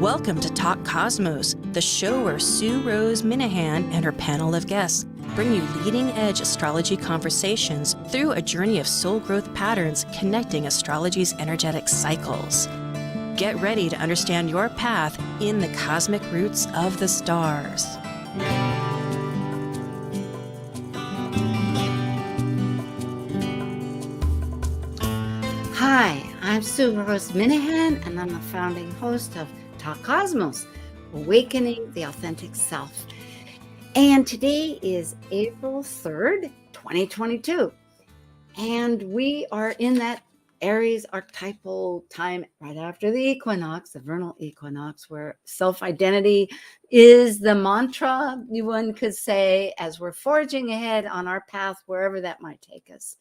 Welcome to Talk Cosmos, the show where Sue Rose Minahan and her panel of guests bring you leading-edge astrology conversations through a journey of soul growth patterns connecting astrology's energetic cycles. Get ready to understand your path in the cosmic roots of the stars. Hi, I'm Sue Rose Minahan, and I'm the founding host of Talk Cosmos, Awakening the Authentic Self. And today is April 3rd, 2022. And we are in that Aries archetypal time right after the equinox, the vernal equinox, where self-identity is the mantra, one could say, as we're forging ahead on our path, wherever that might take us.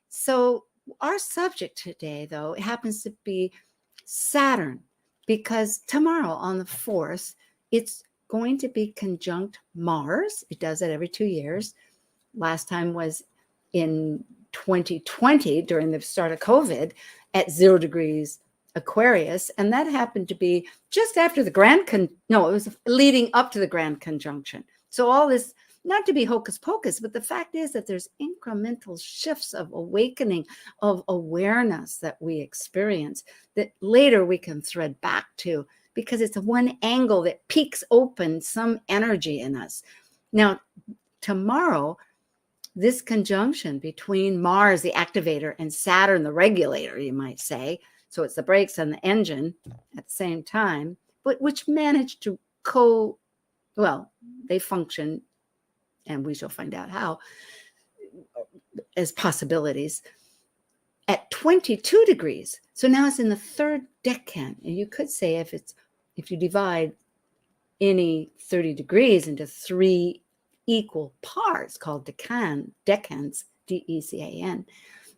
So our subject today, though, it happens to be Saturn, because tomorrow on the 4th, it's going to be conjunct Mars. It does it every 2 years. Last time was in 2020 during the start of COVID at 0 degrees Aquarius. And that happened to be just after the it was leading up to the grand conjunction. So all this, not to be hocus pocus, but the fact is that there's incremental shifts of awakening, of awareness that we experience that later we can thread back to, because it's one angle that peaks open some energy in us. Now, tomorrow, this conjunction between Mars, the activator, and Saturn, the regulator, you might say, so it's the brakes and the engine at the same time, but which manage to they function, and we shall find out how, as possibilities, at 22 degrees. So now it's in the third decan. And you could say if you divide any 30 degrees into 3 equal parts called decans, D-E-C-A-N.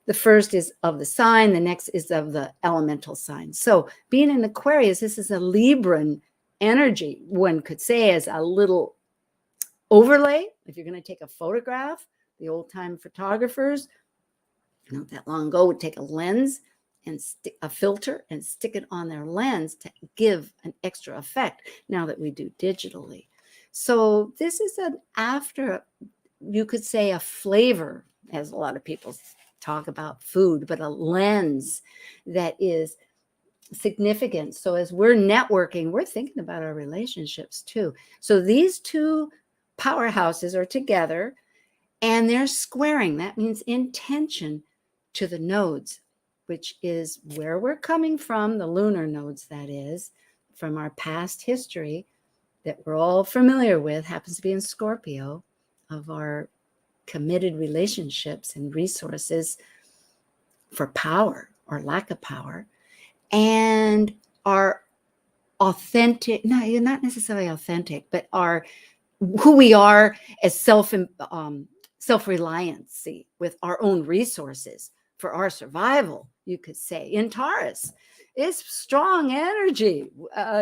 The first is of the sign, the next is of the elemental sign. So being in Aquarius, this is a Libran energy, one could say, as a little overlay. If you're going to take a photograph, the old-time photographers, not that long ago, would take a lens and stick a filter and stick it on their lens to give an extra effect, now that we do digitally. So this is you could say, a flavor, as a lot of people talk about food, but a lens that is significant. So as we're networking, we're thinking about our relationships too. So these two powerhouses are together and they're squaring. That means intention to the nodes, which is where we're coming from, the lunar nodes, that is, from our past history that we're all familiar with, happens to be in Scorpio, of our committed relationships and resources for power or lack of power, and our authentic, no, you're not necessarily authentic, but who we are as self-reliancy with our own resources for our survival, you could say. In Taurus, it's strong energy.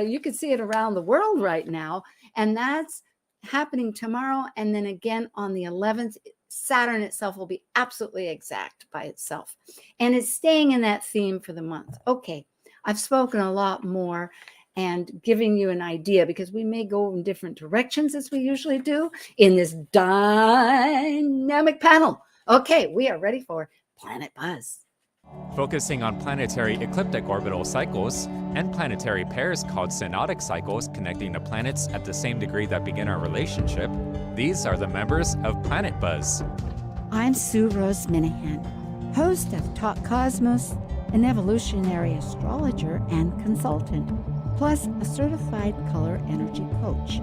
You could see it around the world right now, and that's happening tomorrow. And then again on the 11th, Saturn itself will be absolutely exact by itself. And it's staying in that theme for the month. Okay, I've spoken a lot more and giving you an idea, because we may go in different directions as we usually do in this dynamic panel. Okay, we are ready for Planet Buzz. Focusing on planetary ecliptic orbital cycles and planetary pairs called synodic cycles connecting the planets at the same degree that begin our relationship, these are the members of Planet Buzz. I'm Sue Rose Minahan, host of Talk Cosmos, an evolutionary astrologer and consultant, plus a certified color energy coach.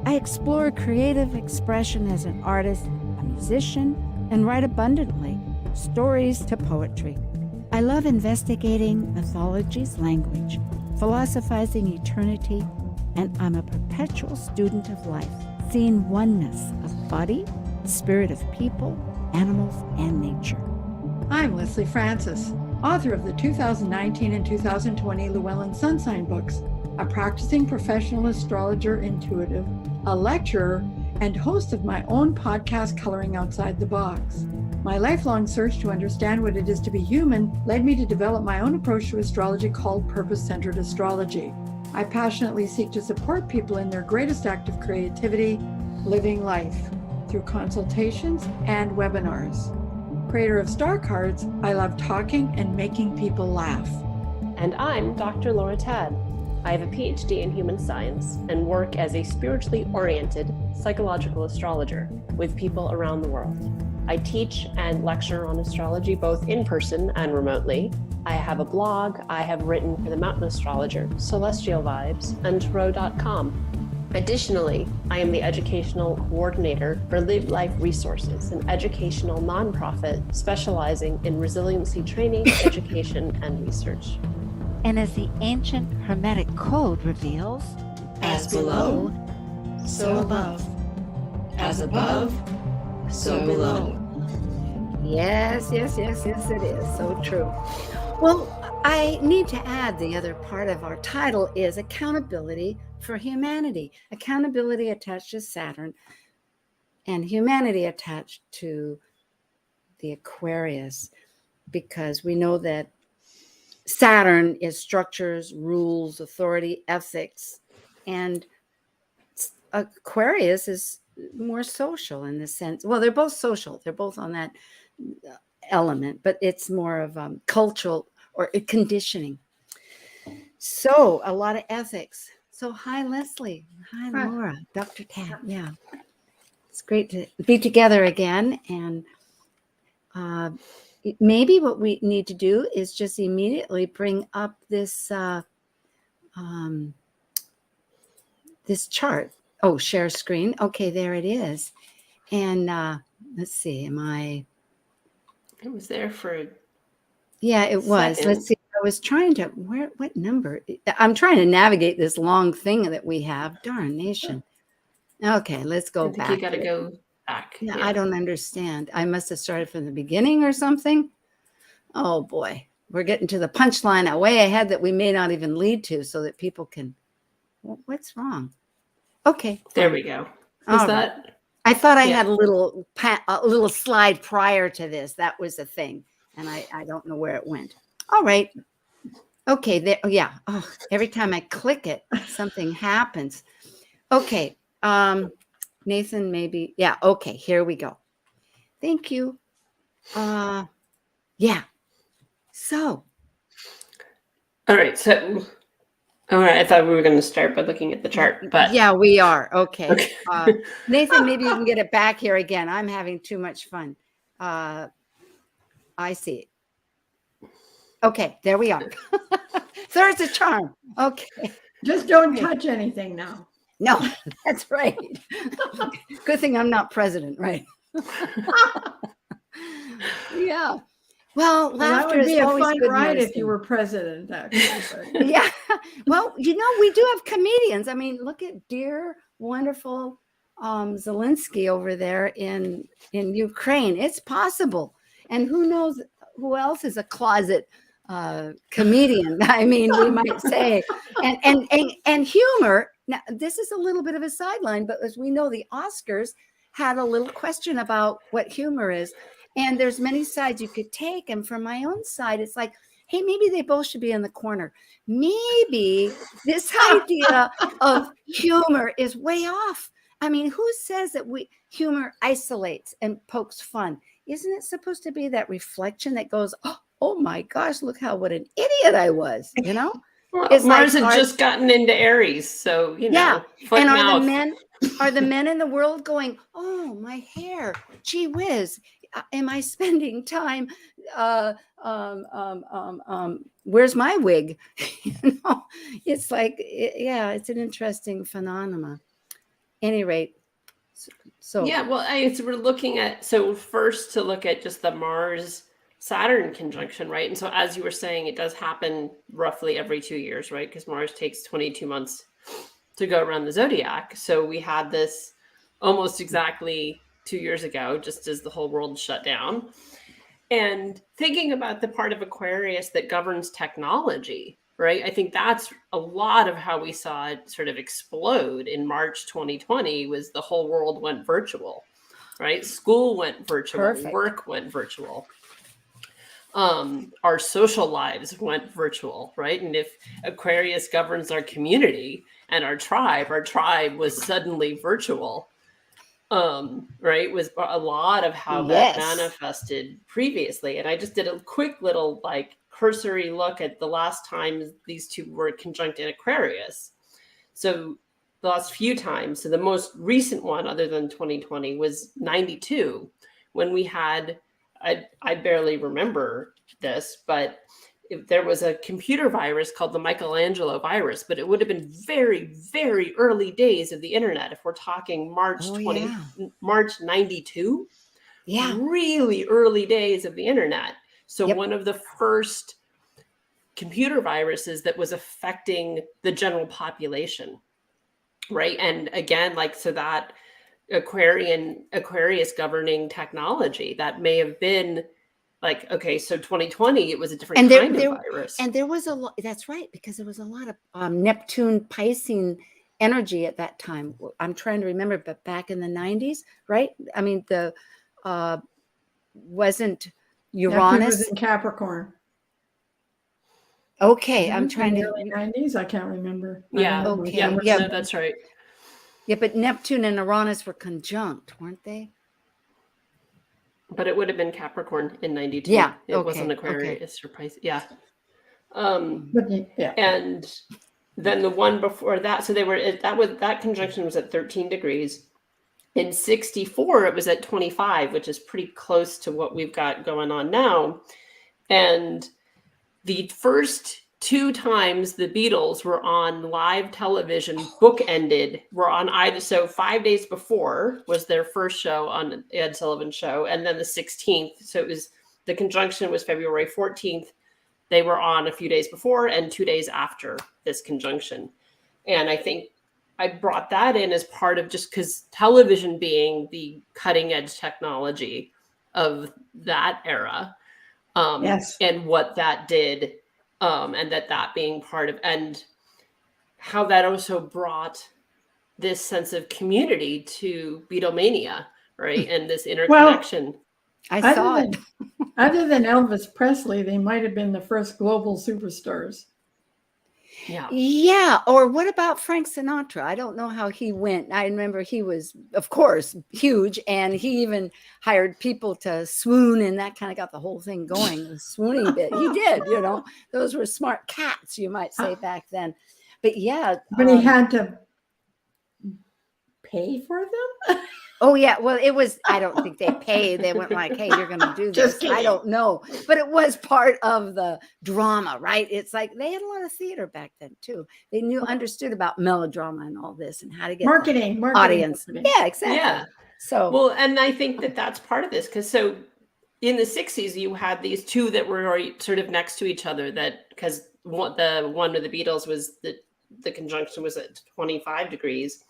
I explore creative expression as an artist, a musician, and write abundantly, stories to poetry. I love investigating mythology's language, philosophizing eternity, and I'm a perpetual student of life, seeing oneness of body, spirit of people, animals, and nature. I'm Leslie Francis, author of the 2019 and 2020 Llewellyn Sun Sign books, a practicing professional astrologer intuitive, a lecturer, and host of my own podcast, Coloring Outside the Box. My lifelong search to understand what it is to be human led me to develop my own approach to astrology called purpose-centered astrology. I passionately seek to support people in their greatest act of creativity, living life, through consultations and webinars. Creator of Star Cards, I love talking and making people laugh. And I'm Dr. Laura Tad. I have a PhD in human science and work as a spiritually oriented psychological astrologer with people around the world. I teach and lecture on astrology both in person and remotely. I have a blog. I have written for the Mountain Astrologer, Celestial Vibes, and Tarot.com. Additionally, I am the educational coordinator for Live Life Resources, an educational nonprofit specializing in resiliency training, education, and research. And as the ancient Hermetic code reveals, as below, so above. As above, so below. Yes, it is. So true. Well, I need to add the other part of our title is accountability for humanity. Accountability attached to Saturn and humanity attached to the Aquarius, because we know that Saturn is structures, rules, authority, ethics, and Aquarius is more social in the sense. Well, they're both social. They're both on that element, but it's more of cultural or conditioning. So a lot of ethics. So hi, Leslie. Hi, Laura. Dr. Tad. Yeah. It's great to be together again. And maybe what we need to do is just immediately bring up this this chart. Oh, share screen. Okay, there it is. And let's see, It was there for yeah, it was. second. Let's see. I was trying to what number? I'm trying to navigate this long thing that we have. Darn nation. Okay, let's go I think back. you got to go back. Yeah, I don't understand. I must have started from the beginning or something. Oh boy, we're getting to the punchline way ahead that we may not even lead to, so that people can. What's wrong? Okay, There we go. All Is that? right. I thought I Yeah. had a little slide prior to this. That was the thing, and I don't know where it went. All right. Okay. There. Yeah. Oh, every time I click it, something happens. Okay. Nathan, maybe. Yeah. Okay. Here we go. Thank you. Yeah. So. All right. So, all right. I thought we were going to start by looking at the chart, but Yeah, we are. Okay. Okay. Nathan, maybe you can get it back here again. I'm having too much fun. I see it. Okay, there we are. There's a charm. Okay. Just don't touch anything now. No, that's right. Good thing I'm not president, right? Yeah. Well, That laughter would be is a always fun good ride if medicine. you were president, actually. but- Yeah. Well, we do have comedians. I mean, look at dear, wonderful Zelensky over there in Ukraine. It's possible. And who knows who else is a closet comedian? I mean, we might say. And humor. Now, this is a little bit of a sideline, but as we know, the Oscars had a little question about what humor is. And there's many sides you could take. And from my own side, it's like, hey, maybe they both should be in the corner. Maybe this idea of humor is way off. I mean, who says that humor isolates and pokes fun? Isn't it supposed to be that reflection that goes, oh my gosh, look what an idiot I was, you know? well, It's Mars like had just gotten into Aries, so Yeah. foot And mouth. are the men in the world going, oh, my hair, gee whiz, am I spending time? Where's my wig? It's like, it's an interesting phenomenon. Any rate, so Yeah, well, we're looking at, so first to look at just the Mars Saturn conjunction, right? And so as you were saying, it does happen roughly every 2 years, right? Because Mars takes 22 months to go around the zodiac. So we had this almost exactly 2 years ago, just as the whole world shut down. And thinking about the part of Aquarius that governs technology, right? I think that's a lot of how we saw it sort of explode in March 2020 was the whole world went virtual, right? School went virtual, Perfect. work went virtual. our social lives went virtual, right? And if Aquarius governs our community and our tribe was suddenly virtual, right? Was a lot of how that Yes. manifested previously. And I just did a quick little like cursory look at the last time these two were conjunct in Aquarius. So the last few times, so the most recent one other than 2020 was 92, when we had, I barely remember this, but there was a computer virus called the Michelangelo virus, but it would have been very, very early days of the internet. If we're talking March Oh, 20, yeah. March 92, Yeah. really early days of the internet. So Yep. one of the first computer viruses that was affecting the general population, right? And again, like, so that Aquarius governing technology, that may have been like, okay, so 2020, it was a different And kind of virus. and there was a lot, that's right, because there was a lot of Neptune Piscean energy at that time. I'm trying to remember, but back in the 90s, right? I mean, the wasn't Neptune Uranus. was in Capricorn. Okay, I'm In trying the to. early 90s. I can't remember. Yeah. Okay. Yeah. Yeah. No, that's right. Yeah, but Neptune and Uranus were conjunct, weren't they? But it would have been Capricorn in 92. Yeah, It okay, wasn't okay. Aquarius or Pisces. Yeah. But yeah. And then the one before that, so that conjunction was at 13 degrees. In 64, it was at 25, which is pretty close to what we've got going on now. And the first two times the Beatles were on live television, bookended, were on either. So 5 days before was their first show on Ed Sullivan's show, and then the 16th. So it was, the conjunction was February 14th. They were on a few days before and 2 days after this conjunction. And I think I brought that in as part of, just because television being the cutting edge technology of that era, Yes. and what that did, and that being part of, and how that also brought this sense of community to Beatlemania, right? And this interconnection. I saw it. Other than Elvis Presley, they might have been the first global superstars. Yeah. Yeah. Or what about Frank Sinatra? I don't know how he went. I remember he was, of course, huge, and he even hired people to swoon, and that kind of got the whole thing going. The swooning bit. He did, those were smart cats, you might say, back then. But yeah. But he had to pay for them? Oh, yeah. Well, it was, I don't think they paid. They weren't like, hey, you're going to do this. I don't know. But it was part of the drama, right? It's like they had a lot of theater back then, too. They understood about melodrama and all this and how to get marketing audience. Yeah, exactly. Yeah. So, well, and I think that that's part of this, because so in the 60s, you had these two that were already sort of next to each other, that because the one with the Beatles was the conjunction was at 25 degrees.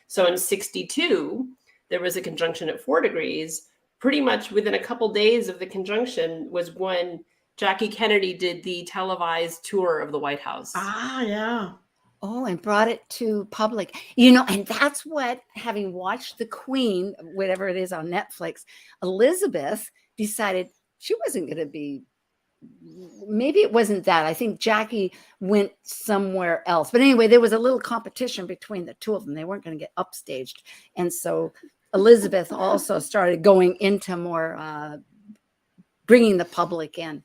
So in 62, there was a conjunction at 4 degrees. Pretty much within a couple days of the conjunction was when Jackie Kennedy did the televised tour of the White House. Ah, yeah. Oh, and brought it to public, and that's what, having watched The Queen, whatever it is on Netflix, Elizabeth decided she wasn't going to be, maybe it wasn't that. I think Jackie went somewhere else. But anyway, there was a little competition between the two of them. They weren't going to get upstaged. And so Elizabeth also started going into more bringing the public in.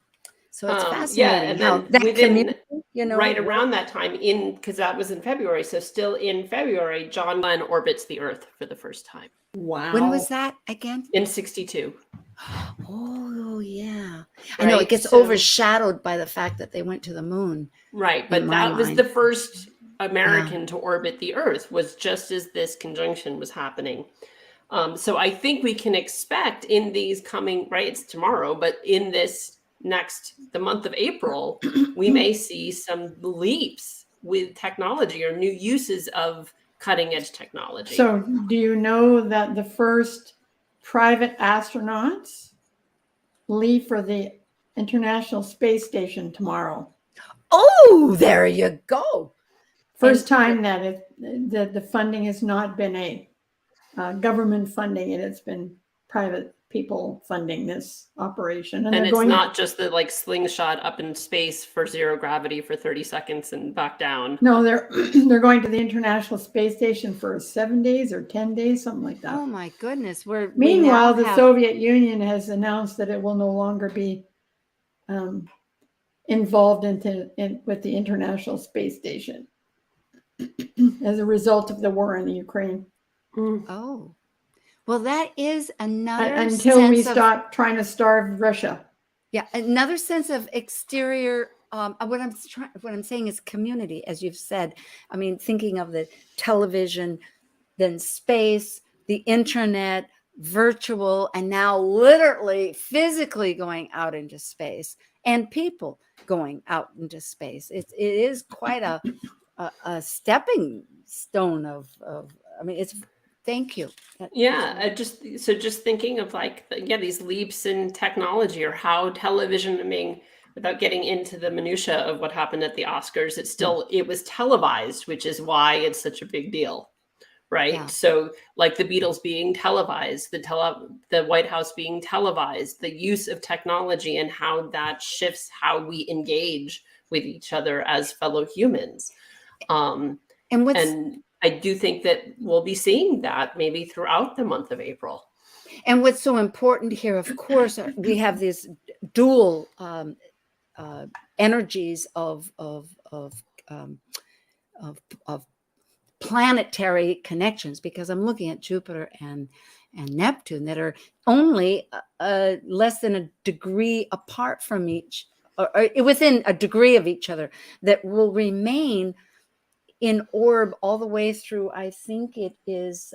So it's fascinating. Yeah, and then within, right right around that time, because that was in February. So still in February, John Glenn orbits the Earth for the first time. Wow. When was that again? In 62. Oh, yeah. Right? I know it gets overshadowed by the fact that they went to the moon. Right. But that was the first American to orbit the Earth, was just as this conjunction was happening. So I think we can expect in these coming, right, it's tomorrow, but in this the month of April, we may see some leaps with technology or new uses of cutting edge technology. So do you know that the first private astronauts leave for the International Space Station tomorrow? Oh, there you go. First time that the funding has not been a government funding, and it's been private people funding this operation. And they're it's going, not just the like slingshot up in space for 0 gravity for 30 seconds and back down. no, they're going to the International Space Station for 7 days or 10 days, something like that. Oh my goodness. Meanwhile, the Soviet Union has announced that it will no longer be involved with the International Space Station as a result of the war in the Ukraine. Oh, well, that is another until we stop trying to starve Russia. Yeah, another sense of exterior. What I'm saying is community, as you've said. I mean, thinking of the television, then space, the internet, virtual, and now literally physically going out into space, and people going out into space. It is quite a stepping stone of. I mean, it's. Thank you. Yeah, just thinking of like these leaps in technology, or how television, I mean, without getting into the minutia of what happened at the Oscars, it was televised, which is why it's such a big deal, right? Yeah. So like the Beatles being televised, the White House being televised, the use of technology and how that shifts how we engage with each other as fellow humans. And I do think that we'll be seeing that maybe throughout the month of April. And what's so important here, of course, we have these dual energies of planetary connections, because I'm looking at Jupiter and Neptune that are only less than a degree apart from each, or within a degree of each other, that will remain in orb all the way through. I think it is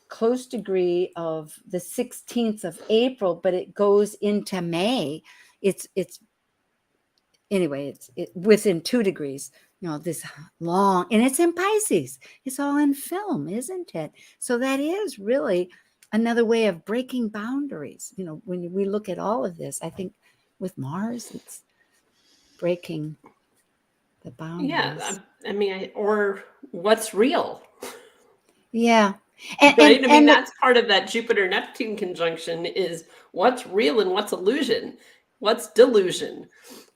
close degree of the 16th of April, but it goes into May. It's within 2 degrees. This long, and it's in Pisces. It's all in film, isn't it? So that is really another way of breaking boundaries. When we look at all of this, I think with Mars, it's breaking the boundaries. Yeah, I mean, or what's real? Yeah. Right? I mean, that's part of that Jupiter-Neptune conjunction is what's real and what's illusion, what's delusion,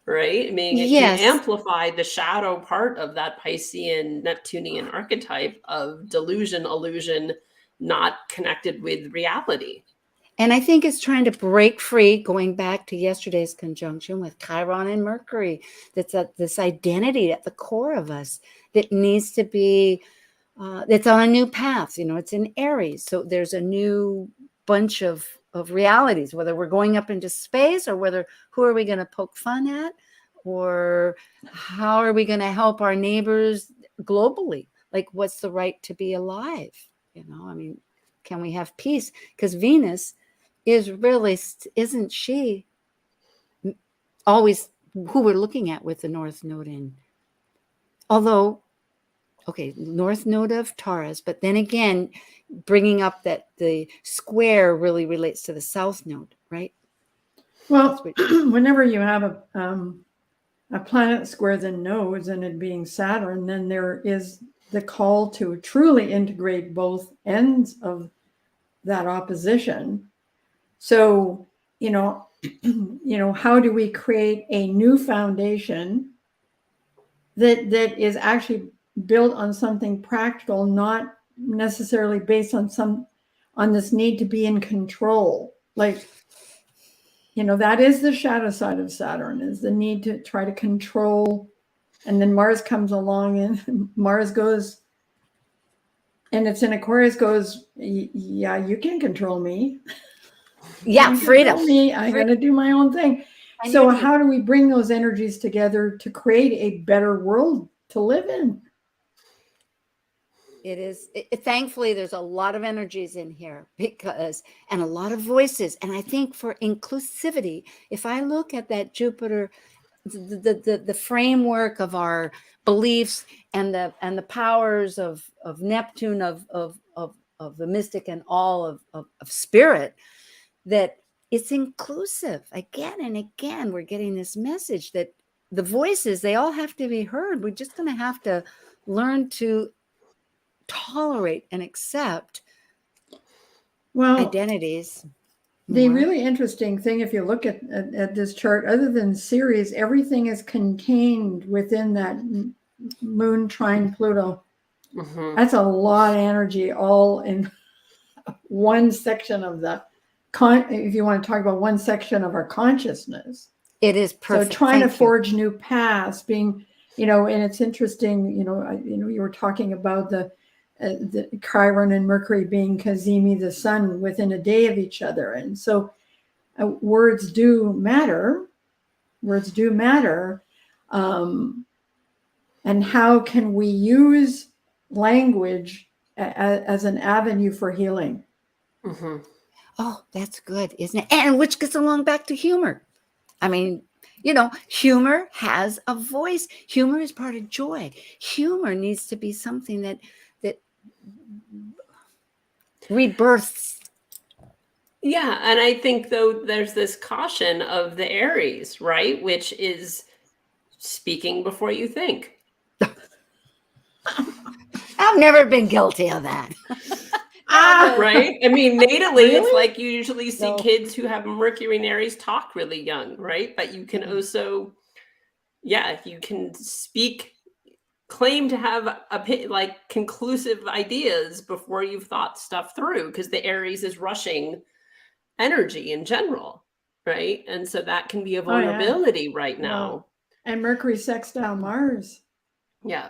right? I mean, it can amplify the shadow part of that Piscean, Neptunian archetype of delusion, illusion, not connected with reality. And I think it's trying to break free, going back to yesterday's conjunction with Chiron and Mercury. That's this identity at the core of us that needs to be, it's on a new path. It's in Aries. So there's a new bunch of realities, whether we're going up into space, or who are we going to poke fun at, or how are we going to help our neighbors globally? Like, what's the right to be alive? I mean, can we have peace? Because Venus is really, isn't she always who we're looking at with the North Node in? Although, North Node of Taurus, but then again, bringing up that the square really relates to the South Node, right? Well, whenever you have a planet square the nodes, and it being Saturn, then there is the call to truly integrate both ends of that opposition. So, how do we create a new foundation that is actually built on something practical, not necessarily based on this need to be in control? Like, that is the shadow side of Saturn, is the need to try to control. And then Mars comes along, and Mars goes, and it's in Aquarius, goes, yeah, you can control me. Yeah, freedom. I'm going to do my own thing. So how do we bring those energies together to create a better world to live in? It is. Thankfully, there's a lot of energies in here, and a lot of voices. And I think for inclusivity, if I look at that Jupiter, the framework of our beliefs and the powers of Neptune, of the mystic, and all of spirit, that it's inclusive. Again and again, we're getting this message that the voices, they all have to be heard. We're just going to have to learn to tolerate and accept Well, identities. the more. really interesting thing, if you look at this chart, other than Ceres, everything is contained within that moon trine Pluto. Mhm. That's a lot of energy all in one section of the if you want to talk about one section of our consciousness. It is perfect. So trying to Thank you. forge new paths, being, and it's interesting, you were talking about the Chiron and Mercury being Cazimi, the sun, within a day of each other. And so words do matter. Words do matter. And how can we use language as an avenue for healing? Mhm. Oh, that's good, isn't it? And which gets along back to humor. I mean, humor has a voice. Humor is part of joy. Humor needs to be something that rebirths. Yeah, and I think though there's this caution of the Aries, right, which is speaking before you think. I've never been guilty of that. Right? I mean, natally, it's Really? like you usually see No. kids who have Mercury and Aries talk really young, right? But you can also, you can claim to have conclusive ideas before you've thought stuff through, because the Aries is rushing energy in general, right? And so that can be a vulnerability right now. Well, and Mercury sextile Mars. Yeah.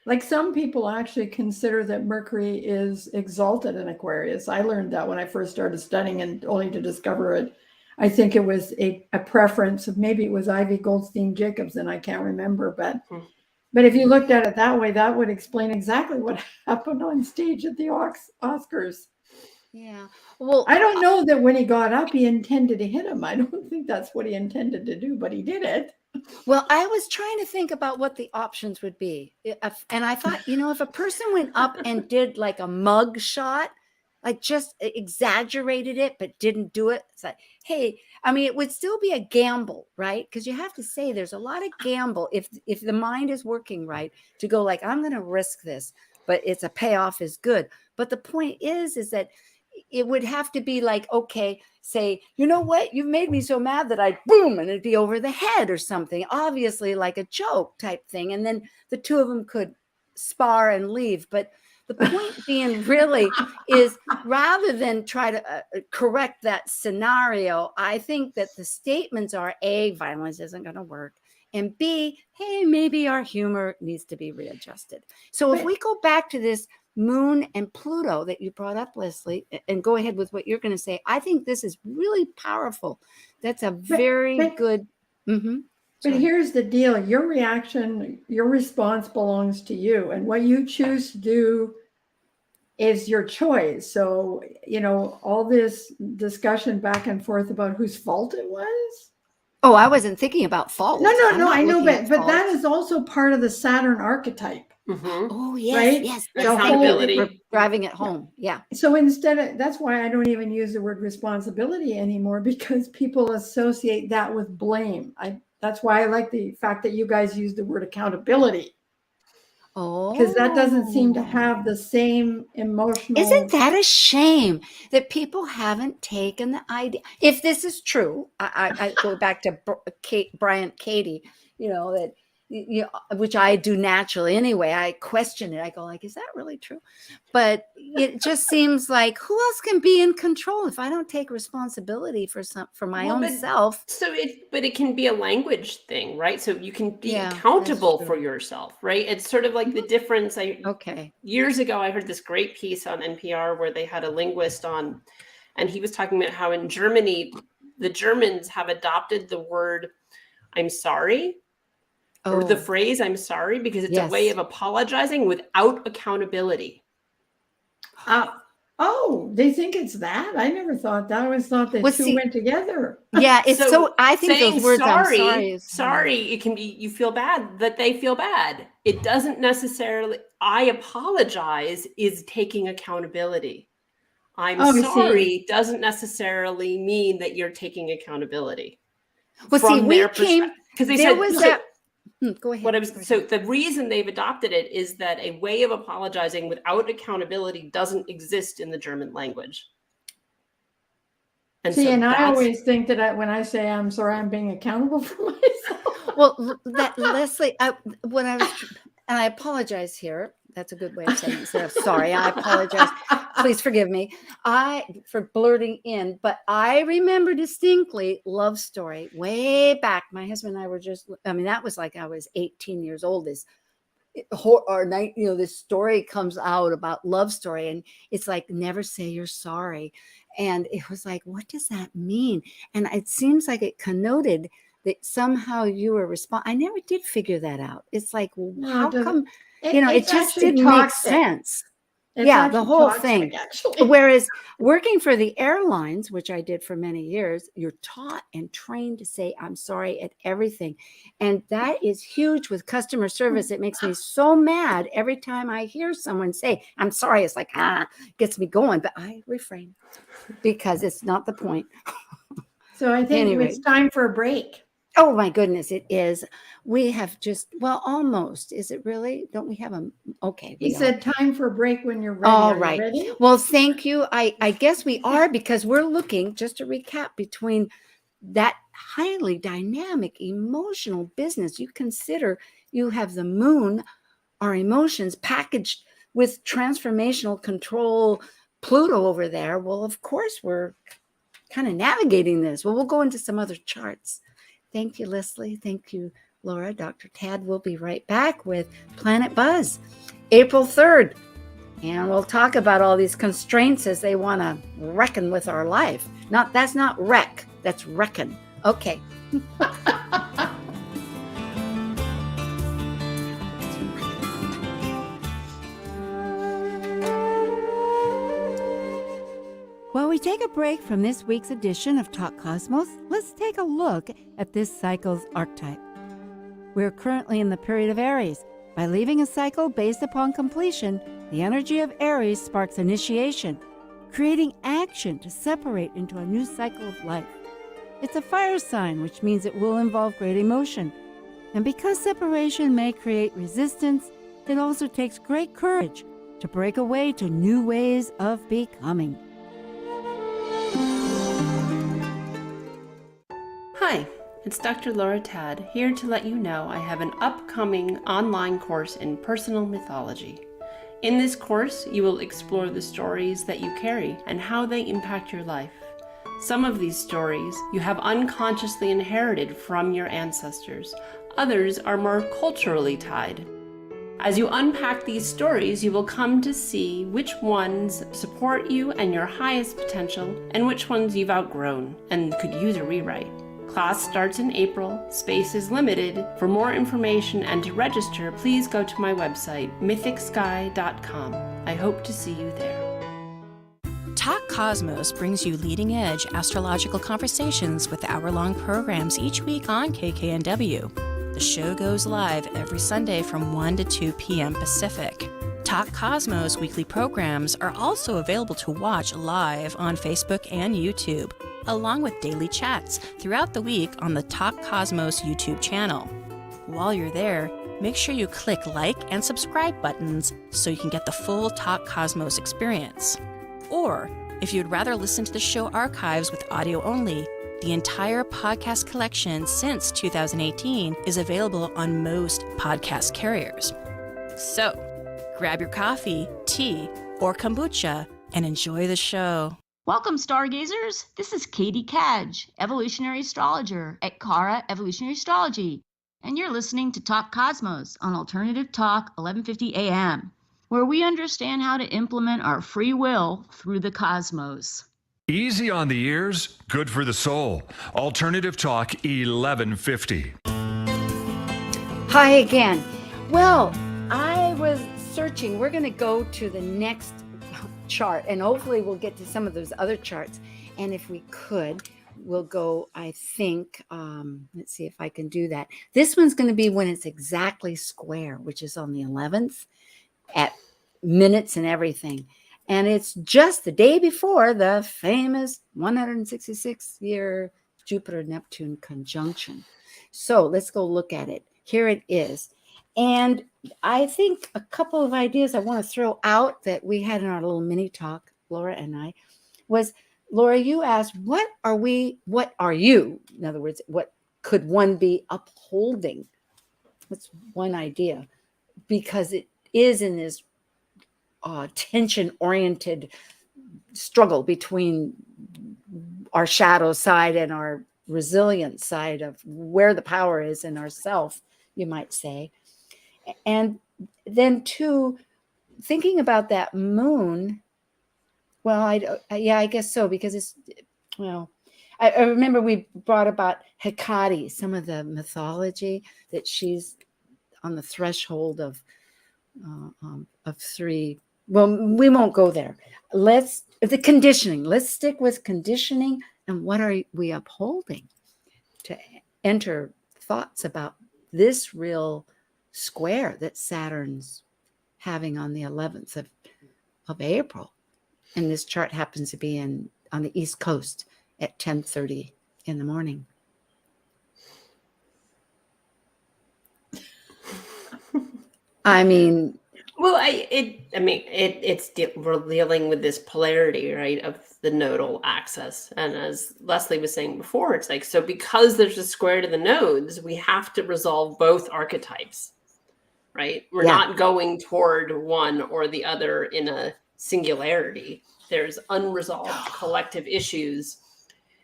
Like some people actually consider that Mercury is exalted in Aquarius. I learned that when I first started studying, and only to discover it. I think it was a preference of, maybe it was Ivy Goldstein Jacobson, I can't remember, but if you looked at it that way, that would explain exactly what happened on stage at the Oscars. Yeah. Well, I don't know that when he got up, he intended to hit him. I don't think that's what he intended to do, but he did it. Well, I was trying to think about what the options would be. And I thought, if a person went up and did like a mug shot, like just exaggerated it, but didn't do it. It's like, hey, I mean, it would still be a gamble, right? Because you have to say there's a lot of gamble if the mind is working right to go like, I'm going to risk this, but it's a payoff is good. But the point is that it would have to be like, okay, say, you know what, you've made me so mad that I boom, and it'd be over the head or something, obviously like a joke type thing. And then the two of them could spar and leave. But the point being really is, rather than try to correct that scenario, I think that the statements are A, violence isn't going to work. And B, hey, maybe our humor needs to be readjusted. So if we go back to this Moon and Pluto that you brought up, Leslie, and go ahead with what you're going to say, I think this is really powerful. That's a very good. But here's the deal. Your reaction, your response belongs to you. And what you choose to do is your choice. So, all this discussion back and forth about whose fault it was. Oh, I wasn't thinking about fault. No, I know, but that is also part of the Saturn archetype. Mm-hmm. Oh, yes, right? yes. Accountability. For driving it home. Yeah. So that's why I don't even use the word responsibility anymore, because people associate that with blame. That's why I like the fact that you guys use the word accountability. Oh, because that doesn't seem to have the same emotional. Isn't that a shame that people haven't taken the idea? If this is true, I go back to Bryant Katie, that, which I do naturally anyway. I question it. I go like, is that really true? But it just seems like, who else can be in control if I don't take responsibility for my own self? But it can be a language thing, right? So you can be accountable for yourself, right? It's sort of like the difference. Years ago, I heard this great piece on NPR where they had a linguist on, and he was talking about how in Germany, the Germans have adopted the word "I'm sorry." Or the phrase "I'm sorry," because it's a way of apologizing without accountability. They think it's that? I never thought that. I always thought the two went together. Yeah, it's so I think those words sorry, it can be you feel bad that they feel bad. It doesn't necessarily I apologize is taking accountability. I'm sorry doesn't necessarily mean that you're taking accountability. Well, from we their came because they there said was that. Go ahead. So the reason they've adopted it is that a way of apologizing without accountability doesn't exist in the German language. And See, so and I that's always think that when I say I'm sorry, I'm being accountable for myself. Well, that Leslie, when I was, and I apologize here. That's a good way of saying it. Instead of sorry, I apologize. Please forgive me. For blurting in, but I remember distinctly Love Story way back. My husband and I were that was like I was 18 years old. This story comes out about Love Story, and it's like, never say you're sorry. And it was like, what does that mean? And it seems like it connoted that somehow you were I never did figure that out. It's like, well, No, how it doesn't. come, it It's just actually didn't make toxic. sense. It's Yeah, the actually whole toxic, thing. actually. Whereas working for the airlines, which I did for many years, you're taught and trained to say, I'm sorry at everything. And that is huge with customer service. It makes me so mad every time I hear someone say, I'm sorry. It's like, gets me going, but I refrain because it's not the point. So I think Anyway. it's time for a break. Oh my goodness, it is. We have almost. Is it really? Don't we have okay. He said time for a break when you're ready. All Are you right. ready? Well, thank you. I guess we are, because we're looking, just to recap, between that highly dynamic emotional business. You consider you have the moon, our emotions, packaged with transformational control, Pluto over there. Well, of course, we're kind of navigating this. Well, we'll go into some other charts. Thank you, Leslie. Thank you, Laura. Dr. Tad will be right back with Planet Buzz, April 3rd. And we'll talk about all these constraints as they want to reckon with our life. That's not wreck, that's reckon. Okay. While we take a break from this week's edition of Talk Cosmos, let's take a look at this cycle's archetype. We're currently in the period of Aries. By leaving a cycle based upon completion, the energy of Aries sparks initiation, creating action to separate into a new cycle of life. It's a fire sign, which means it will involve great emotion. And because separation may create resistance, it also takes great courage to break away to new ways of becoming. Hi, it's Dr. Laura Tad, here to let you know I have an upcoming online course in personal mythology. In this course, you will explore the stories that you carry and how they impact your life. Some of these stories you have unconsciously inherited from your ancestors. Others are more culturally tied. As you unpack these stories, you will come to see which ones support you and your highest potential, and which ones you've outgrown and could use a rewrite. Class starts in April. Space is limited. For more information and to register, please go to my website, mythicsky.com. I hope to see you there. Talk Cosmos brings you leading-edge astrological conversations with hour-long programs each week on KKNW. The show goes live every Sunday from 1 to 2 p.m. Pacific. Talk Cosmos weekly programs are also available to watch live on Facebook and YouTube, along with daily chats throughout the week on the Talk Cosmos YouTube channel. While you're there, make sure you click like and subscribe buttons so you can get the full Talk Cosmos experience. Or, if you'd rather listen to the show archives with audio only, the entire podcast collection since 2018 is available on most podcast carriers. So, grab your coffee, tea, or kombucha and enjoy the show. Welcome, stargazers. This is Katie Cadge, evolutionary astrologer at Kara Evolutionary Astrology, and you're listening to Talk Cosmos on Alternative Talk 1150 AM, where we understand how to implement our free will through the cosmos. Easy on the ears, good for the soul. Alternative Talk 1150. Hi again. Well, I was searching. We're going to go to the next chart, and hopefully we'll get to some of those other charts. And if we could, we'll go, I think, let's see if I can do that. This one's going to be when it's exactly square, which is on the 11th at minutes and everything. And it's just the day before the famous 166-year Jupiter-Neptune conjunction. So let's go look at it. Here it is. And I think a couple of ideas I want to throw out that we had in our little mini talk, Laura and I, was Laura, you asked, what are you? In other words, what could one be upholding? That's one idea, because it is in this tension-oriented struggle between our shadow side and our resilient side of where the power is in ourself, you might say. And then too, thinking about that moon, well, I guess so, because it's, well, I remember we brought about Hecate, some of the mythology, that she's on the threshold of 3. Well, we won't go there. The conditioning. Let's stick with conditioning, and what are we upholding to enter thoughts about this real square that Saturn's having on the 11th of April. And this chart happens to be on the East Coast at 10:30 in the morning. I mean, well, we're dealing with this polarity, right, of the nodal axis. And as Leslie was saying before, it's like, so because there's a square to the nodes, we have to resolve both archetypes, right? We're not going toward one or the other in a singularity. There's unresolved collective issues.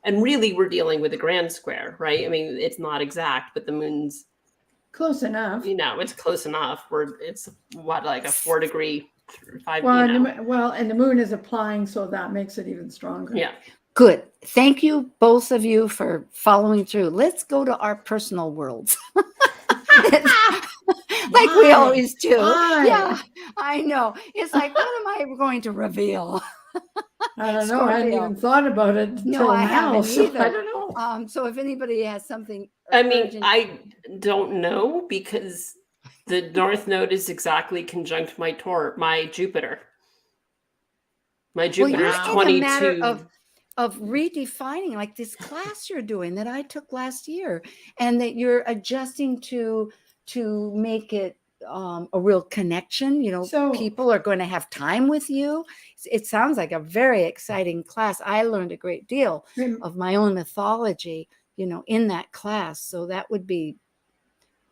And really, we're dealing with a grand square, right? I mean, it's not exact, but the moon's close enough. It's close enough. It's what, like a 4 degree, 5. Well, and the moon is applying, so that makes it even stronger. Yeah. Good. Thank you, both of you, for following through. Let's go to our personal worlds. Like we always do. Why? Yeah, I know. It's like, what am I going to reveal? I don't know. I hadn't even thought about it until I now. haven't So either. I don't know. So if anybody has something, I mean, I don't know, because the North Node is exactly conjunct my Jupiter. My Jupiter is 22. A matter of redefining, like this class you're doing that I took last year, and that you're adjusting to make it a real connection. So people are going to have time with you. It sounds like a very exciting class. I learned a great deal of my own mythology, in that class. So that would be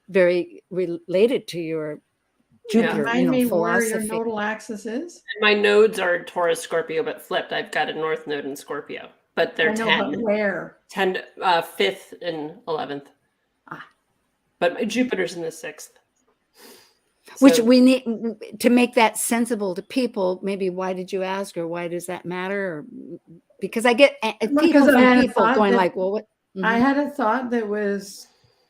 very related to your Jupiter, Remind me philosophy. where your nodal axis is. My nodes are Taurus, Scorpio, but flipped. I've got a North Node in Scorpio, but they're 10. But where? 10, 5th and 11th. But my Jupiter's in the 6th. Which we need to make that sensible to people. Maybe, why did you ask, or why does that matter? Or, because I get people going like, well, what? Mm-hmm. I had a thought that was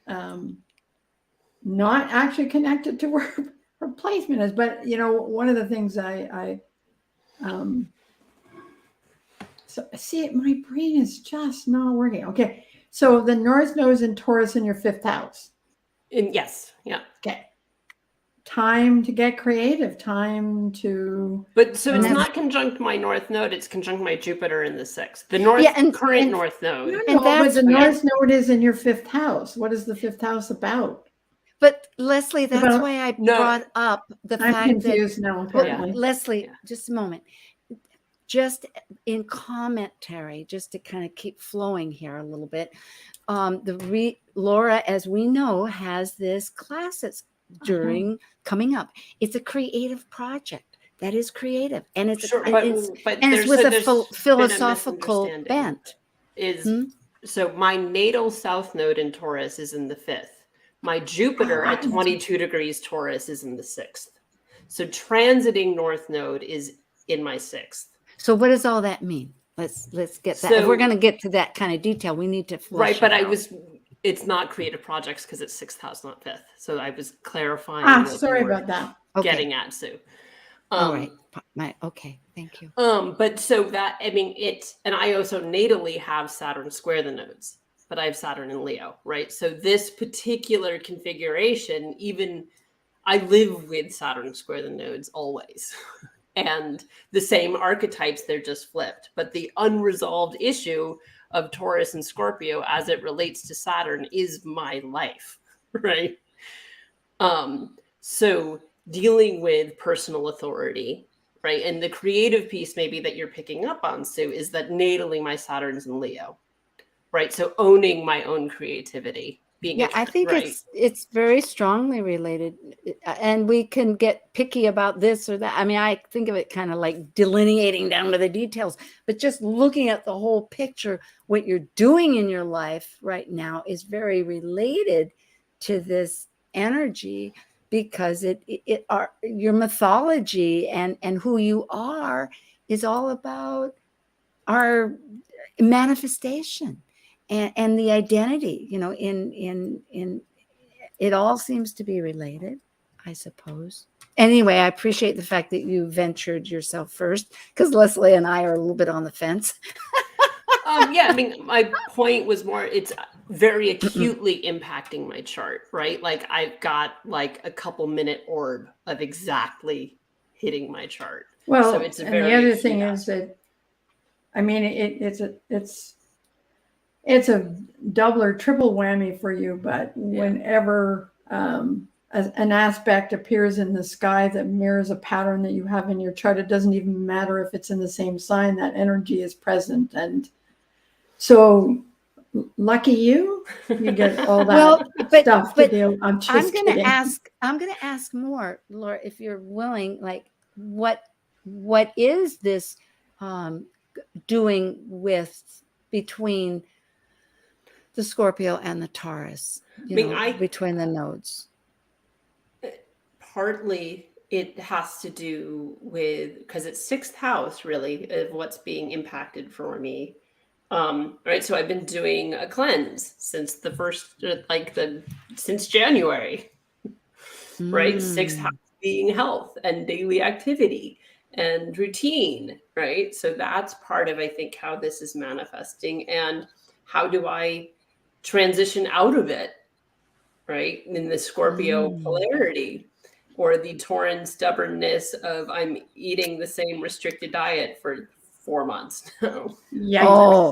not actually connected to where her placement is, but one of the things I so see, my brain is just not working. Okay, so the North Node is in Taurus in your 5th house. Yes, yeah. Okay. Time to get creative, time to... But so it's not conjunct my North Node, it's conjunct my Jupiter in the 6th. The current North Node. But the North Node is in your 5th house. What is the 5th house about? But Leslie, that's why I brought up the fact I'm confused now, apparently. Leslie, just a moment. Just in commentary, just to kind of keep flowing here a little bit. Laura, as we know, has this class that's coming up. It's a creative project. That is creative, and it's it's with a philosophical bent. So my natal South Node in Taurus is in the 5th. My Jupiter at 22 degrees Taurus is in the 6th. So transiting North Node is in my 6th. So what does all that mean? Let's get that. If we're going to get to that kind of detail, we need to flesh but out. It's not creative projects because it's 6th house, not 5th. So I was clarifying. Sorry about that. Getting at Sue. All right. Okay. Thank you. But so that, and I also natally have Saturn square the nodes, but I have Saturn in Leo, right? So this particular configuration, even I live with Saturn square the nodes always. And the same archetypes, they're just flipped. But the unresolved issue of Taurus and Scorpio as it relates to Saturn is my life, right? So dealing with personal authority, right? And the creative piece maybe that you're picking up on, Sue, is that natally my Saturn's in Leo, right? So owning my own creativity, being Yeah, I think right. it's very strongly related, and we can get picky about this or that. I mean, I think of it kind of like delineating down to the details, but just looking at the whole picture, what you're doing in your life right now is very related to this energy, because your mythology and who you are is all about our manifestation and the identity, in it all seems to be related, I suppose. Anyway, I appreciate the fact that you ventured yourself first, because Leslie and I are a little bit on the fence. Yeah, I mean, my point was more, it's very acutely impacting my chart, right? Like I've got like a couple minute orb of exactly hitting my chart. Well, so it's and very the other acute thing is that, I mean, it's a double or triple whammy for you, but whenever an aspect appears in the sky that mirrors a pattern that you have in your chart, it doesn't even matter if it's in the same sign, that energy is present. And so lucky you get all that stuff to do. I'm going to ask more, Laura, if you're willing, like what is this doing with between the Scorpio and the Taurus, between the nodes? Partly it has to do with, because it's sixth house really of what's being impacted for me. Right. So I've been doing a cleanse since since January, right? Sixth house being health and daily activity and routine, right? So that's part of, I think, how this is manifesting, and how do I transition out of it, right? In the Scorpio polarity, or the Tauran stubbornness of I'm eating the same restricted diet for 4 months now. Yeah.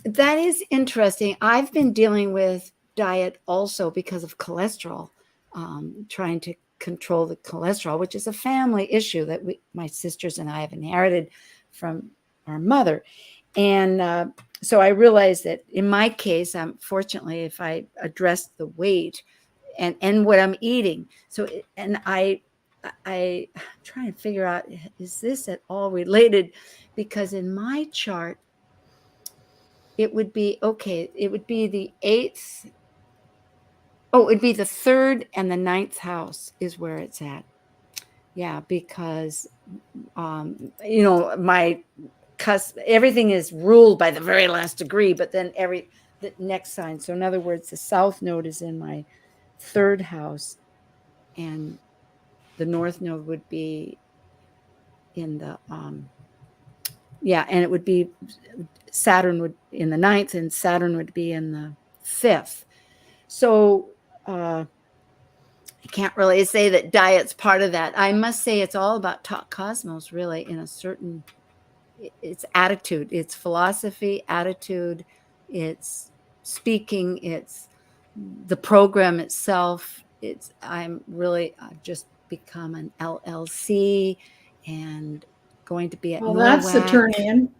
That is interesting. I've been dealing with diet also because of cholesterol, trying to control the cholesterol, which is a family issue that my sisters and I have inherited from our mother. And so I realized that in my case, fortunately, if I address the weight and what I'm eating. So, and I'm trying to figure out, is this at all related? Because in my chart, it would be, it would be the 8th. Oh, it'd be the 3rd and the 9th house is where it's at. Yeah, because, my everything is ruled by the very last degree, but then the next sign. So in other words, the South node is in my 3rd house, and the North node would be in the, and it would be Saturn would in the 9th, and Saturn would be in the 5th. So I can't really say that diet's part of that. I must say it's all about Talk Cosmos, really, in a certain, it's attitude, it's philosophy, attitude, it's speaking, it's the program itself. I've just become an LLC and going to be at NORWAC. That's Saturnian.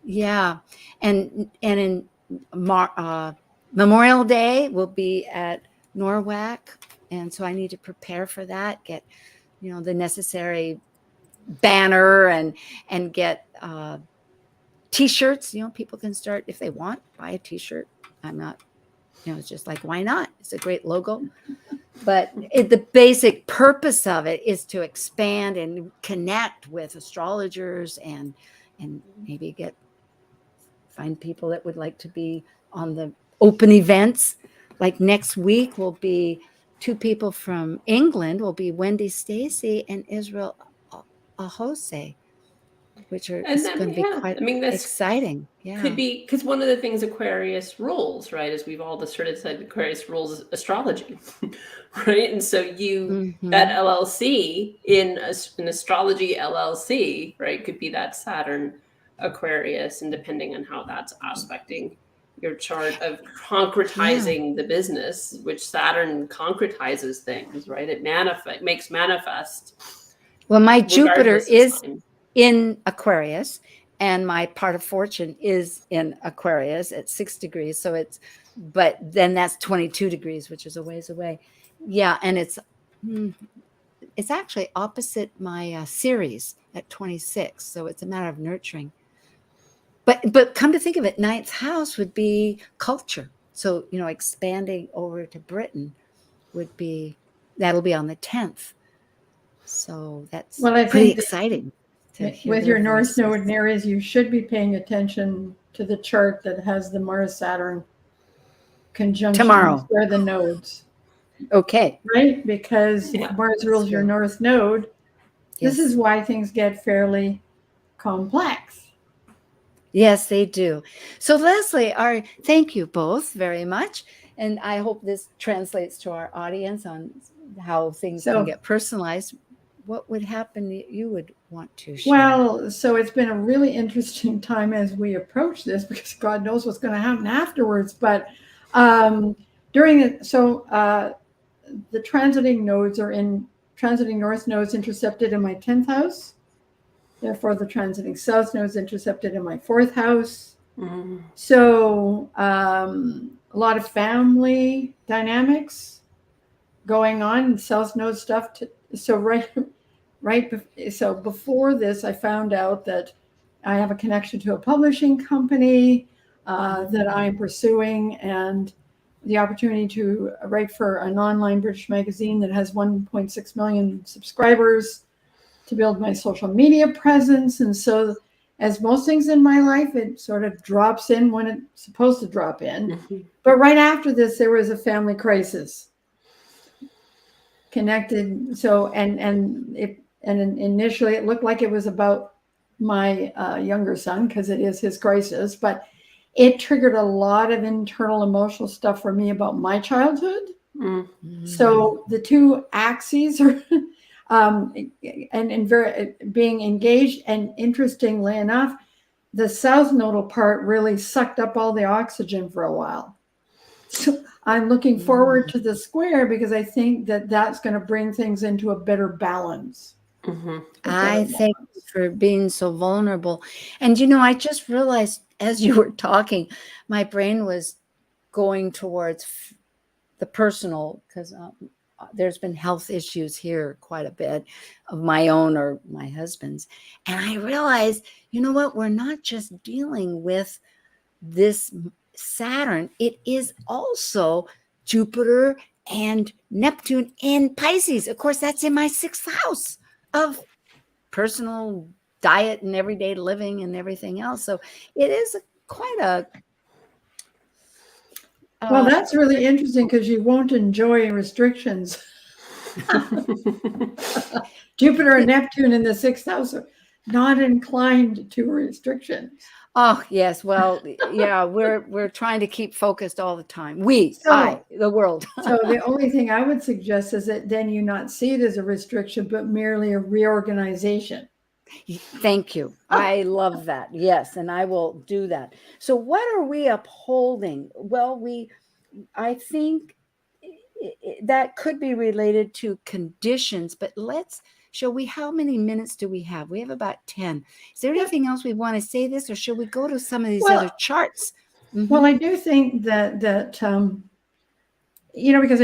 Yeah. And in Memorial Day, we'll be at NORWAC. And so I need to prepare for that, get, the necessary banner and get T-shirts. People can start, if they want, buy a T-shirt. I'm not, it's just like, why not? It's a great logo. But the basic purpose of it is to expand and connect with astrologers and maybe find people that would like to be on the open events. Like next week will be 2 people from England, will be Wendy Stacy and Israel Ahose, which is going to be quite exciting. Yeah. Could be, because one of the things Aquarius rules, right, is we've all decided Aquarius rules astrology, right? And so that LLC in an astrology LLC, right, could be that Saturn Aquarius, and depending on how that's aspecting your chart of concretizing the business, which Saturn concretizes things, right? It makes manifest. Well, my Jupiter regardless of is sign. in Aquarius, and my part of fortune is in Aquarius at 6 degrees. So but then that's 22 degrees, which is a ways away. Yeah, and it's actually opposite my Ceres at 26. So it's a matter of nurturing. But come to think of it, ninth house would be culture. So, expanding over to Britain that'll be on the 10th. So that's pretty exciting. With your North Node in Aries, you should be paying attention to the chart that has the Mars-Saturn conjunction tomorrow. Where the nodes. Okay. Right? Because Mars rules your North Node. This is why things get fairly complex. Yes, they do. So Leslie, thank you both very much. And I hope this translates to our audience on how things can get personalized. What would happen that you would want to share? Well, so it's been a really interesting time as we approach this, because God knows what's going to happen afterwards. But during it, the transiting nodes transiting north nodes intercepted in my 10th house. Therefore, the transiting south nodes intercepted in my 4th house. Mm-hmm. So a lot of family dynamics going on, south node stuff. So before this, I found out that I have a connection to a publishing company that I'm pursuing, and the opportunity to write for an online British magazine that has 1.6 million subscribers, to build my social media presence. And so, as most things in my life, it sort of drops in when it's supposed to drop in. Mm-hmm. But right after this, there was a family crisis connected. So, and initially it looked like it was about my younger son, because it is his crisis, but it triggered a lot of internal emotional stuff for me about my childhood. Mm-hmm. So the two axes are and very being engaged. And interestingly enough, the south nodal part really sucked up all the oxygen for a while. So I'm looking forward to the square, because I think that that's going to bring things into a better balance. Mm-hmm. I thank you for being so vulnerable. And, I just realized as you were talking, my brain was going towards the personal, because there's been health issues here quite a bit of my own or my husband's. And I realized, what? We're not just dealing with this Saturn. It is also Jupiter and Neptune in Pisces. Of course, that's in my 6th house of personal diet and everyday living and everything else. So it is quite a... Well, that's really interesting, because you won't enjoy restrictions. Jupiter and Neptune in the 6th house are not inclined to restrictions. Oh, yes. Well, yeah, we're trying to keep focused all the time. The world. So the only thing I would suggest is that then you not see it as a restriction, but merely a reorganization. Thank you. I love that. Yes, and I will do that. So what are we upholding? Well, I think that could be related to conditions, but how many minutes do we have? We have about 10. Is there anything else we want to say this, or should we go to some of these other charts? Mm-hmm. Well, I do think that because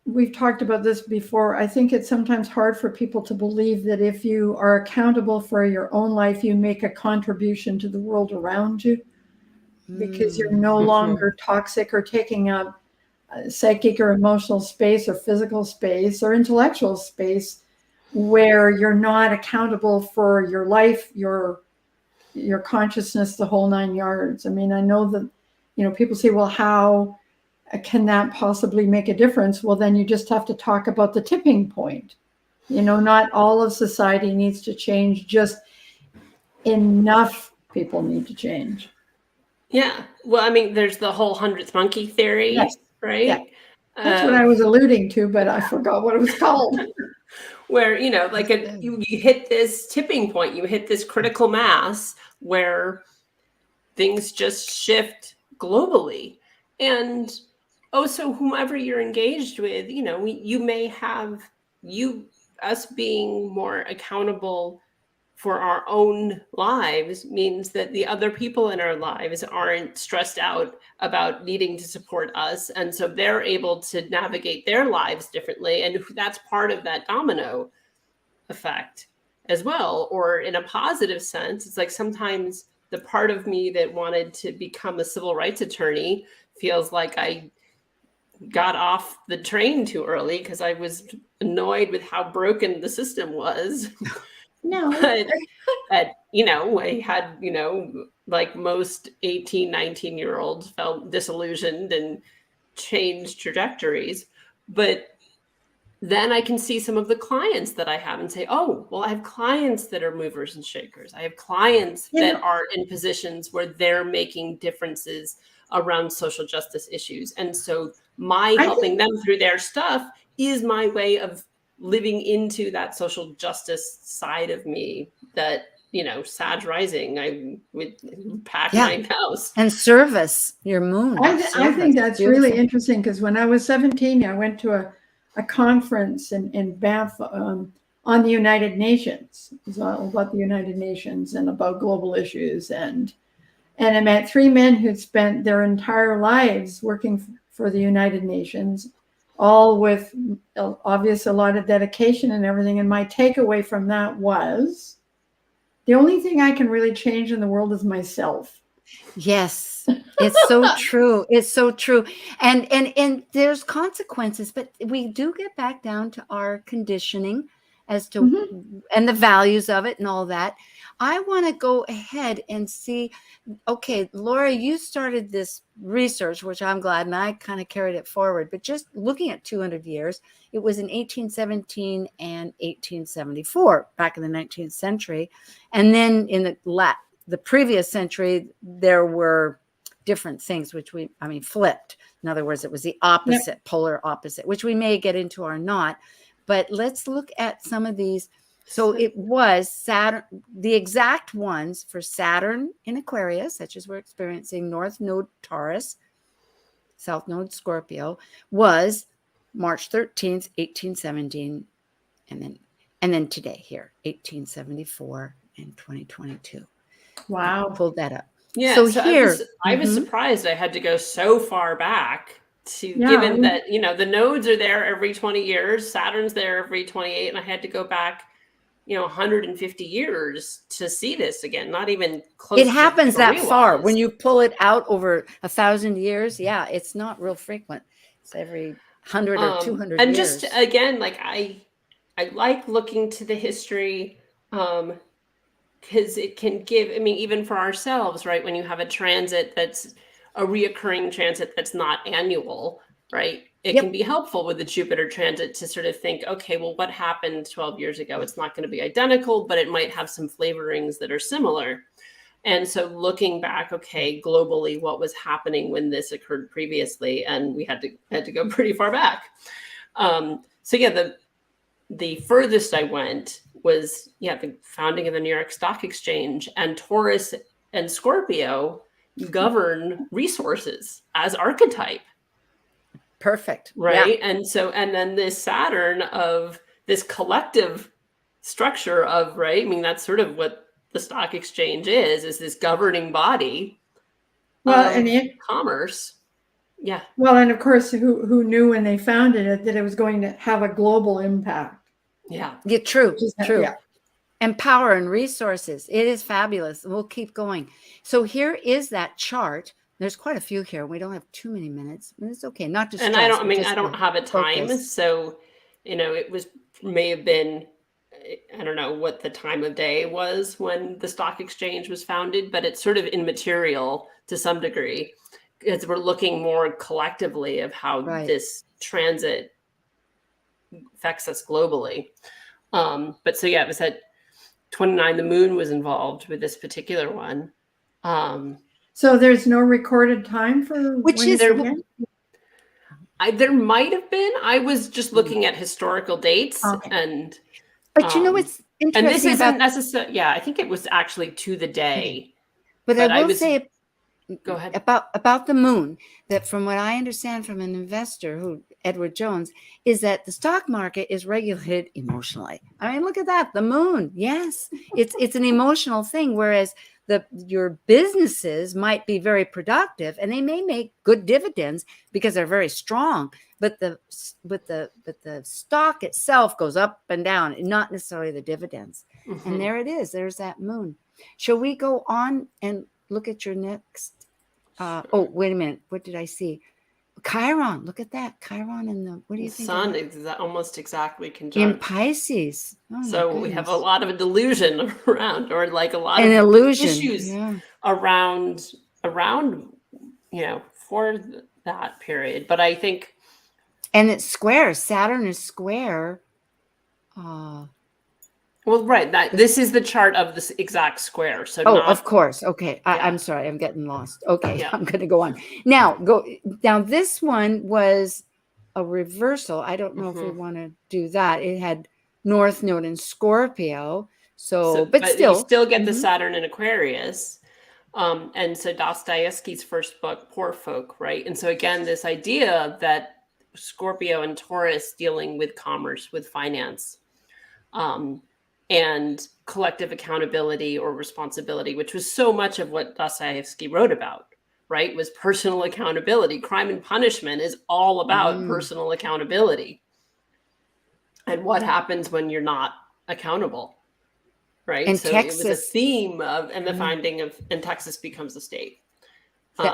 we've talked about this before, I think it's sometimes hard for people to believe that if you are accountable for your own life, you make a contribution to the world around you, because you're no longer toxic or taking up psychic or emotional space or physical space or intellectual space where you're not accountable for your life, your consciousness, the whole 9 yards. I mean, I know that, people say, well, how can that possibly make a difference? Well, then you just have to talk about the tipping point. Not all of society needs to change, just enough people need to change. Yeah. Well, I mean, there's the whole 100th monkey theory, right? Yeah. That's what I was alluding to, but I forgot what it was called. Where, you hit this tipping point, you hit this critical mass where things just shift globally. And so whomever you're engaged with, you may have us being more accountable for our own lives means that the other people in our lives aren't stressed out about needing to support us. And so they're able to navigate their lives differently. And that's part of that domino effect as well. Or in a positive sense, it's like sometimes the part of me that wanted to become a civil rights attorney feels like I got off the train too early because I was annoyed with how broken the system was. No. But I had, like most 18, 19-year-olds felt disillusioned and changed trajectories. But then I can see some of the clients that I have and say, oh, well, I have clients that are movers and shakers. I have clients that are in positions where they're making differences around social justice issues. And so my helping them through their stuff is my way of living into that social justice side of me that, Sag rising, I would pack my house. And service, your moon. I think that's really interesting because when I was 17, I went to a conference in Banff on the United Nations. It was all about the United Nations and about global issues. And I met three men who'd spent their entire lives working for the United Nations, all with obvious a lot of dedication and everything. And my takeaway from that was the only thing I can really change in the world is myself. Yes, it's so true. It's so true. And there's consequences, but we do get back down to our conditioning as to and the values of it and all that. I want to go ahead and see, okay, Laura, you started this research, which I'm glad, and I kind of carried it forward, but just looking at 200 years, it was in 1817 and 1874, back in the 19th century. And then in the previous century, there were different things, which flipped. In other words, it was the opposite, polar opposite, which we may get into or not. But let's look at some of these. So it was Saturn, the exact ones for Saturn in Aquarius, such as we're experiencing, North Node Taurus, South Node Scorpio, was March 13th, 1817, and then today here, 1874 and 2022. Wow. I pulled that up. Yeah. So here, I was surprised I had to go so far back given that, the nodes are there every 20 years, Saturn's there every 28, and I had to go back 150 years to see this again, not even close. It happens that far when you pull it out over 1,000 years. Yeah, it's not real frequent. It's every 100 or 200 and years. Just again, like I like looking to the history because it can give, even for ourselves, right? When you have a transit that's a reoccurring transit that's not annual, right? It can be helpful with the Jupiter transit to sort of think, okay, well, what happened 12 years ago? It's not going to be identical, but it might have some flavorings that are similar. And so looking back, okay, globally, what was happening when this occurred previously? And we had to go pretty far back. The furthest I went was, the founding of the New York Stock Exchange, and Taurus and Scorpio govern resources as archetype. Perfect. Right. Yeah. And then this Saturn of this collective structure of, right. That's sort of what the stock exchange is this governing body. Well, commerce. Yeah. Well, and of course, who knew when they founded it that it was going to have a global impact. Yeah. Yeah. True. True. Yeah. And power and resources. It is fabulous. We'll keep going. So here is that chart. There's quite a few here. We don't have too many minutes. It's okay. Not just. And I don't have a time. Focus. So, it may have been, I don't know what the time of day was when the stock exchange was founded, but it's sort of immaterial to some degree because we're looking more collectively of how this transit affects us globally. But so, it was at 29, the moon was involved with this particular one. So there's no recorded time for which is there might have been. I was just looking at historical dates but it's interesting. And this isn't necessarily. Yeah, I think it was actually to the day. But I will say Go ahead. about the moon, that from what I understand from an investor, Edward Jones, is that the stock market is regulated emotionally. I mean, look at that, the moon. Yes, it's an emotional thing, whereas your businesses might be very productive and they may make good dividends because they're very strong, but the stock itself goes up and down, not necessarily the dividends. Mhm. And there it is. There's that moon. Shall we go on and look at your next? Oh, wait a minute. What did I see? Chiron. Look at that. Chiron and what do you The think? sun is almost exactly In conjunct. Pisces. Oh, my So we have a goodness. lot of a delusion around, or like a lot An of illusion. issues Yeah. around, for that period. But I think, And it's square. Saturn is square. well, right, that this is the chart of this exact square. So Oh, not, of course. Okay. Yeah. I'm sorry. I'm getting lost. Okay. Yeah. I'm going to go on. Now, this one was a reversal. I don't know if we Mhm. want to do that. It had North Node in Scorpio. So, But you still. still get the Mhm. Saturn in Aquarius. And so Dostoevsky's first book, Poor Folk, right? And so again, this idea that Scorpio and Taurus dealing with commerce, with finance, and collective accountability or responsibility, which was so much of what Dostoevsky wrote about, right? Was personal accountability. Crime and Punishment is all about personal accountability and what happens when you're not accountable, right? And So it was a Texas. theme of, and the finding of, and Texas becomes a state.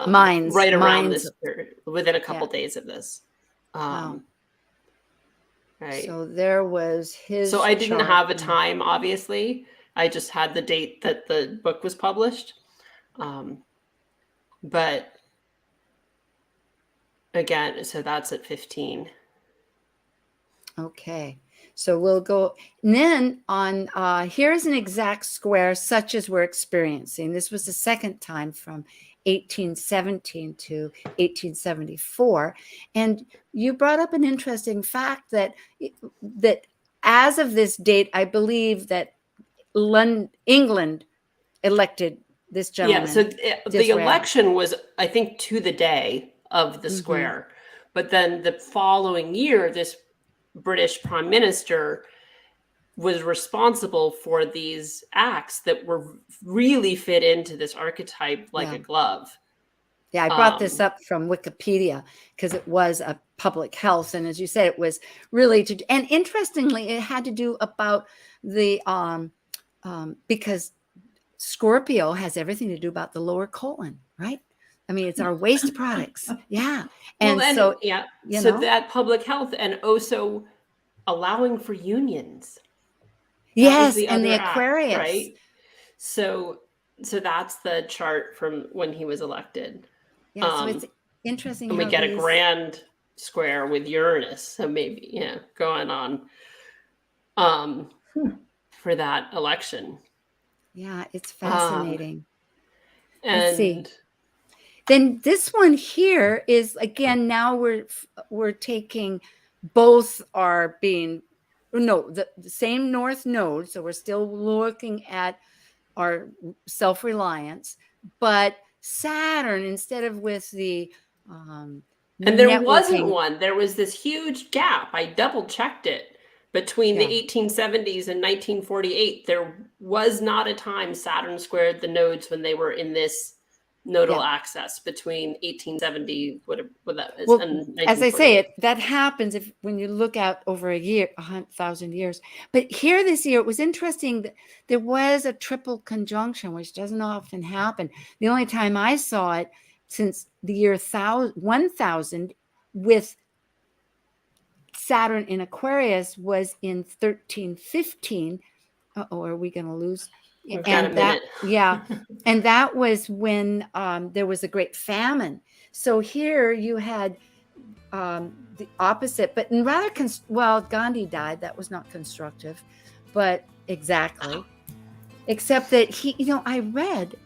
Mines. Right around Mines. this period, within a couple Yeah. days of this. Wow. Right. So there was his. So I didn't chart. have a time, obviously. I just had the date that the book was published. But again, so that's at 15. Okay. So we'll go. And then on, here's an exact square such as we're experiencing. This was the second time from 1817 to 1874. And you brought up an interesting fact that as of this date, I believe that England elected this gentleman. Yeah, so the election was, I think, to the day of the square. But then the following year, this British prime minister was responsible for these acts that were really fit into this archetype like a glove. Yeah, I brought this up from Wikipedia because it was a public health. And as you said, it was really and interestingly, it had to do about the, because Scorpio has everything to do about the lower colon, right? I mean, it's our waste products. Yeah. And so, so that public health and also allowing for unions. Yes, and the Aquarius. Act, right? So that's the chart from when he was elected. Yeah, so it's interesting. And we get a grand square with Uranus. So maybe, going on for that election. Yeah, it's fascinating. Let's see. Then this one here is, again, now we're taking both are being, the same North Node. So we're still looking at our self-reliance, but Saturn, instead of with the and there wasn't networking- one. There was this huge gap. I double checked it. Between the 1870s and 1948, there was not a time Saturn squared the nodes when they were in this nodal axis between 1870, whatever that is, and as I say, that happens when you look out over a year, 100,000 years. But here this year, it was interesting that there was a triple conjunction, which doesn't often happen. The only time I saw it since the year 1000 with Saturn in Aquarius was in 1315. Are we going to lose? And that was when there was a great famine. So here you had the opposite, but in rather Gandhi died. That was not constructive, but exactly. Except that he, I read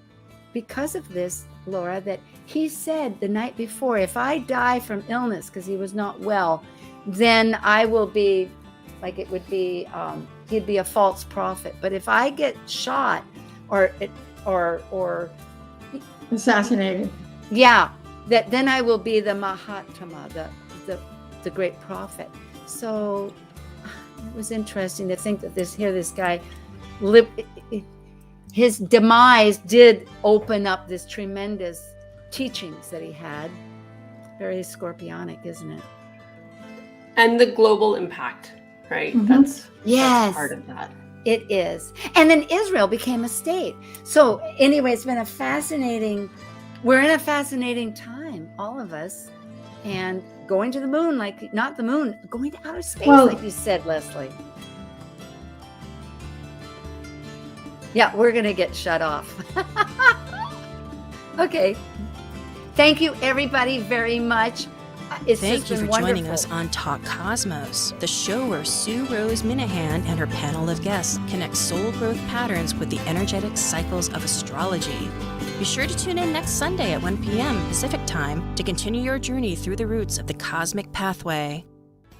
because of this, Laura, that he said the night before, if I die from illness because he was not well, then I will be like, it would be, he'd be a false prophet. But if I get shot or Assassinated. Yeah, that then I will be the Mahatma, the great prophet. So it was interesting to think that this guy his demise did open up this tremendous teachings that he had. Very scorpionic, isn't it? And the global impact, right? Mhm. That's Yes. part of that. It is. And then Israel became a state. So anyway, it's been we're in a fascinating time, all of us. And going to the moon, not the moon, going to outer space, Well- like you said, Leslie. Yeah, we're going to get shut off. Okay. Thank you, everybody, very much. It's Thank just you been for joining wonderful. us on Talk Cosmos, the show where Sue Rose Minahan and her panel of guests connect soul growth patterns with the energetic cycles of astrology. Be sure to tune in next Sunday at 1 p.m. Pacific Time to continue your journey through the roots of the cosmic pathway.